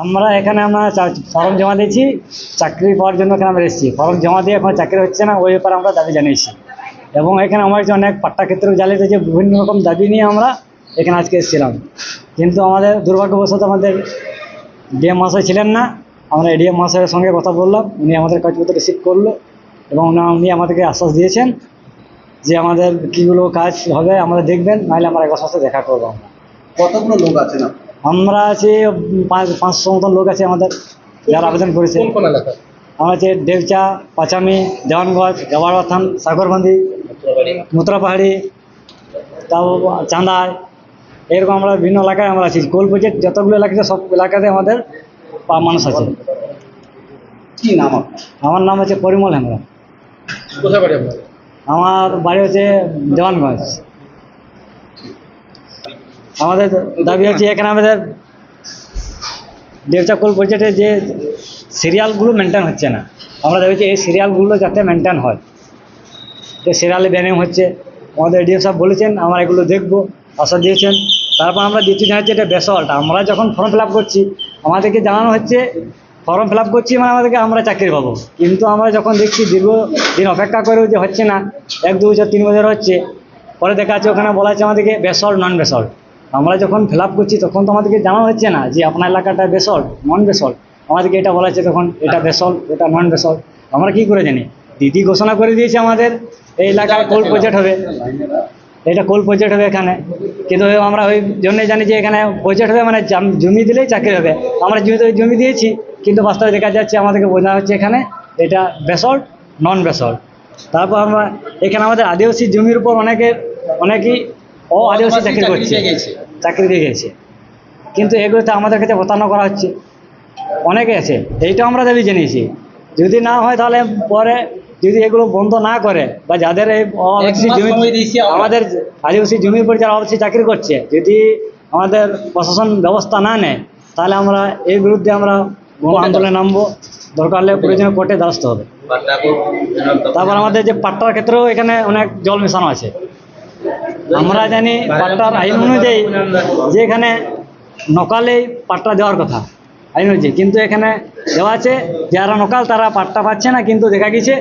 আমরা এখানে ফর্ম জমা দিয়েছি, চাকরি পাওয়ার জন্য এখানে আমরা এসেছি। ফর্ম জমা দিয়ে এখন চাকরি হচ্ছে না, ওই ব্যাপারে আমরা দাবি জানিয়েছি। এবং এখানে আমার যে অনেক পাট্টা ক্ষেত্রে জ্বালিয়েছে, যে বিভিন্ন রকম দাবি নিয়ে আমরা এখানে আজকে এসেছিলাম। কিন্তু আমাদের দুর্ভাগ্যবশত আমাদের ডিএম মহাশয় ছিলেন না। আমরা এডিএম মহাশয়ের সঙ্গে কথা বললাম, উনি আমাদের কাগজপত্র রিসিভ করলো এবং উনি আমাদেরকে আশ্বাস দিয়েছেন যে আমাদের কীগুলো কাজ হবে আমাদের দেখবেন, নাহলে আমরা একবার সাথে দেখা করবো। কতগুলো লোক আছেন আপনারা? আমরা আছি 500 মতন লোক আছে আমাদের, যারা আবেদন করেছে। কোন কোন এলাকায়? আমরা আছে দেবচা, পাচামি, দেওয়ানগঞ্জ, গাবারবাথান, সাগরবান্ধি, মুত্রাপাহাড়ি, তাও চাঁদায়, এরকম আমরা বিভিন্ন এলাকায় আমরা আছি। কোল প্রজেক্ট যতগুলো এলাকাতে সব এলাকাতে আমাদের মানুষ আছে। কি নাম আপনার? আমার নাম হচ্ছে পরিমল হেমব্রম। কোথায় বাড়ি আপনার? আমার বাড়ি হচ্ছে দেওয়ানগঞ্জ। আমাদের দাবি হচ্ছে এখানে আমাদের দেবচা কোল প্রজেক্টে যে সিরিয়ালগুলো মেনটেন হচ্ছে না, আমরা দাবি এই সিরিয়ালগুলো যাতে মেনটেন হয়। যে সিরিয়ালে ব্যানিং হচ্ছে, আমাদের এডিএম সাহেব বলেছেন আমরা এগুলো দেখবো, আশা দিয়েছেন। তারপর আমরা দ্বিতীয় জানাচ্ছি এটা বেসল্ট। আমরা যখন ফর্ম ফিল আপ করছি আমাদেরকে জানানো হচ্ছে ফর্ম ফিল আপ করছি মানে আমাদেরকে আমরা চাকরি পাবো। কিন্তু আমরা যখন দেখছি দীর্ঘদিন অপেক্ষা করেও যে হচ্ছে না, 1 2 বছর 3 বছর হচ্ছে, পরে দেখা যাচ্ছে ওখানে বলা হচ্ছে আমাদেরকে বেসল্ট নন বেসল্ট। আমরা যখন ফিল আপ করছি তখন তো আমাদেরকে জানানো হচ্ছে না যে আপনার এলাকাটা বেসল্ট নন বেসল্ট। আমাদেরকে এটা বলা হচ্ছে তখন এটা বেসল্ট, এটা নন বেসল্ট। আমরা কী করে জানি? দিদি ঘোষণা করে দিয়েছে আমাদের এই এলাকায় কোল প্রজেক্ট হবে, এটা কোল প্রজেক্ট হবে এখানে। কিন্তু আমরা ওই জন্যই জানি যে এখানে প্রজেক্ট হবে মানে জমি দিলেই চাকরি হবে। আমরা জমি দিয়েছি, কিন্তু বাস্তবে দেখা যাচ্ছে আমাদেরকে বোঝানো হচ্ছে এখানে এটা বেসল্ট নন বেসল্ট। তারপর আমরা এখানে আমাদের আদিবাসী জমির উপর অনেকেই আদিবাসী চাকরি দিয়ে গেছে, কিন্তু এগুলোতে আমাদের কাছে প্রতারণা করা হচ্ছে। অনেকে আছে, এইটা আমরা দাবি জানিয়েছি। যদি না হয় তাহলে পরে যদি এগুলো বন্ধ না করে, বা যাদের এই আদিবাসী জমি, আমাদের আদিবাসী জমির উপর যারা আদিবাসী চাকরি করছে, যদি আমাদের প্রশাসন ব্যবস্থা না নেয়, তাহলে আমরা এর বিরুদ্ধে আমরা গণ আন্দোলনে নামবো। দরকার হলে প্রয়োজনে কোর্টে দ্বারস্থ হবে। তারপর আমাদের যে পাট্টার ক্ষেত্রেও এখানে অনেক জল মেশানো আছে। আমরা জানি পাট্টার আইন অনুযায়ী যে এখানে নকালেই পাট্টা দেওয়ার কথা আইন অনুযায়ী, কিন্তু এখানে দেওয়া আছে যারা নকাল তারা পাট্টা পাচ্ছে না, কিন্তু দেখা গেছে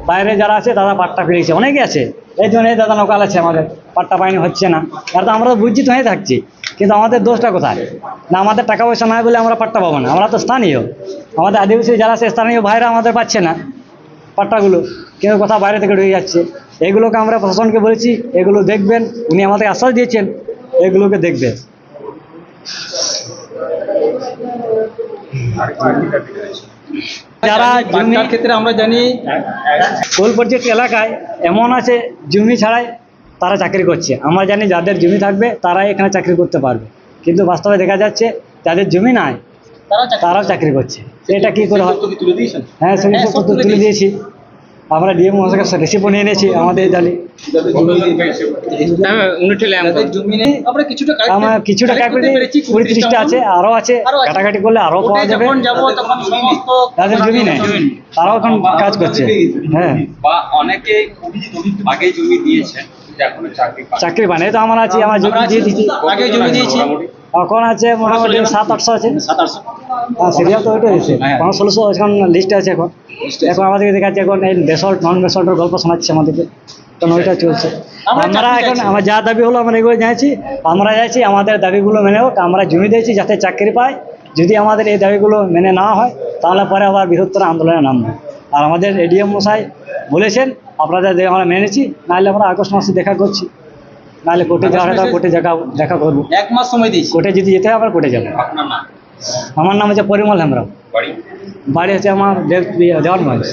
বাইরে যারা আছে তারা পাট্টা পেয়েছে, অনেকে আছে। এই জন্য এই দাদা নকাল আছে, আমাদের পাট্টা পাইনি হচ্ছে না। আর তো আমরা তো বুঝছি তো হয়ে থাকছি, কিন্তু আমাদের দোষটা কোথায়? না আমাদের টাকা পয়সা নাই বলে আমরা পাট্টা পাবো না? আমরা তো স্থানীয়, আমাদের আদিবাসী যারা আছে স্থানীয় ভাইরা আমাদের পাচ্ছে না পাট্টাগুলো, কিন্তু কোথাও বাইরে থেকে ঢুকে যাচ্ছে। এগুলোকে আমরা প্রশাসনকে বলেছি, এগুলো দেখবেন, উনি আমাদের আশ্বাস দিয়েছেন এগুলোকে দেখবেন। যারা জমির ক্ষেত্রে আমরা জানি কোল প্রজেক্ট এলাকায় এমন আছে জমি ছাড়াই তারা চাকরি করছে। আমরা জানি যাদের জমি থাকবে তারাই এখানে চাকরি করতে পারবে, কিন্তু বাস্তবে দেখা যাচ্ছে যাদের জমি নাই তারাও চাকরি করছে। এটা কি করে হয়? হ্যাঁ, সব তুলে দিয়েছি আমরা। ডিএম মহাশয়কে রিসিভ নিয়ে এনেছি আমাদের দালি। আমার কিছুটা কাটতে 20-30টা আছে, আরও আছে, কাটাকাটি করলে আরও পাওয়া যাবে। তাদের জমি নেই, তারাও এখন কাজ করছে। হ্যাঁ, অনেকে আগে জমি দিয়েছেন, চাকরি বানিয়ে তো আমার আছে, আমার জমি দিয়ে দিচ্ছি, আগে জমি দিয়েছি। এখন আছে মোটামুটি 700-800 আছে। সিরিয়াল তো ওইটাই হয়েছে, 1500-1600 এখন লিস্টে আছে। এখন আমাদেরকে দেখাচ্ছে এখন এই বেসল্ট নন বেসল্টের গল্প শোনাচ্ছে আমাদেরকে, কারণ ওইটা চলছে। আমরা এখন আমার যা দাবি হলো আমরা এগুলো জানাচ্ছি। আমরা চাইছি আমাদের দাবিগুলো মেনে হোক, আমরা জমি দিয়েছি যাতে চাকরি পায়। যদি আমাদের এই দাবিগুলো মেনে না হয় তাহলে পরে আবার বৃহত্তর আন্দোলনে নামবো। আর আমাদের এডিএম মশাই বলেছেন আপনাদের আমরা মেনেছি, নাহলে আমরা আগস্ট মাসে দেখা করছি, নাহলে কোর্টে যাওয়া হয় কোর্টে দেখা করবো। 1 মাস সময় দিয়েছি, কোর্টে যদি যেতে হয় আবার কোর্টে যাবো। আপনার নাম? আমার নাম হচ্ছে পরিমল হেমব্রম। বাড়ি? বাড়ি হচ্ছে আমার দেওয়ানগঞ্জ।